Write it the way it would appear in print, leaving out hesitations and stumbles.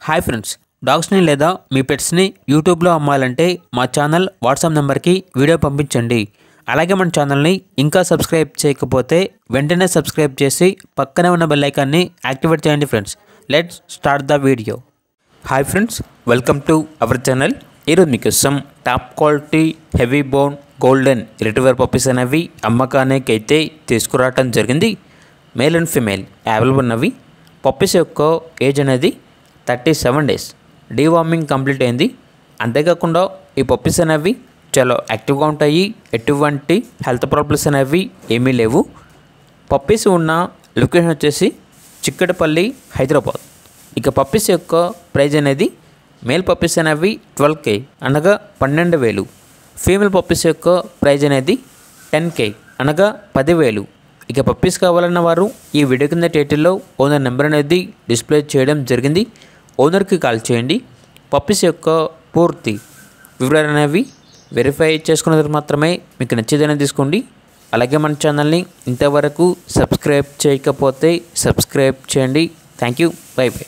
Hi friends, డాగ్స్ని లేదా మీ పెట్స్ని యూట్యూబ్లో అమ్మాలంటే మా ఛానల్ వాట్సాప్ నెంబర్కి వీడియో పంపించండి. అలాగే మన ఛానల్ని ఇంకా సబ్స్క్రైబ్ చేయకపోతే వెంటనే సబ్స్క్రైబ్ చేసి పక్కనే ఉన్న బెల్ ఐకాన్ని యాక్టివేట్ చేయండి. Friends, let's start the video. Hi friends, welcome to our channel. ఈరోజు మీకోసం top quality heavy bone golden retriever puppies అనేవి అమ్మకానికి అయితే తీసుకురావటం జరిగింది. మేల్ అండ్ ఫీమేల్ అవైలబుల్ ఉన్నవి. పప్పీస్ యొక్క ఏజ్ అనేది 37 డేస్. డీవార్మింగ్ కంప్లీట్ అయింది. అంతేకాకుండా ఈ పప్పీస్ అనేవి చాలా యాక్టివ్గా ఉంటాయి. ఎటువంటి హెల్త్ ప్రాబ్లమ్స్ అనేవి ఏమీ లేవు. పప్పీస్ ఉన్న లొకేషన్ వచ్చేసి చిక్కడపల్లి, హైదరాబాద్. ఇక పప్పీస్ యొక్క ప్రైజ్ అనేది మేల్ పప్పీస్ అనేవి 12K అనగా 12,000. ఫీమేల్ పప్పీస్ యొక్క ప్రైజ్ అనేది 10K అనగా 10,000. ఇక పప్పీస్ కావాలన్న వారు ఈ వీడియో కింద టైటిల్లో ఓనర్ నెంబర్ అనేది డిస్ప్లే చేయడం జరిగింది. ఓనర్కి కాల్ చేయండి. పప్పీస్ యొక్క పూర్తి వివరాలు అనేవి వెరిఫై చేసుకున్న తర్వాత మాత్రమే మీకు నచ్చేదైనా తీసుకోండి. అలాగే మన ఛానల్ని ఇంతవరకు సబ్స్క్రైబ్ చేయకపోతే సబ్స్క్రైబ్ చేయండి. Thank you. By by.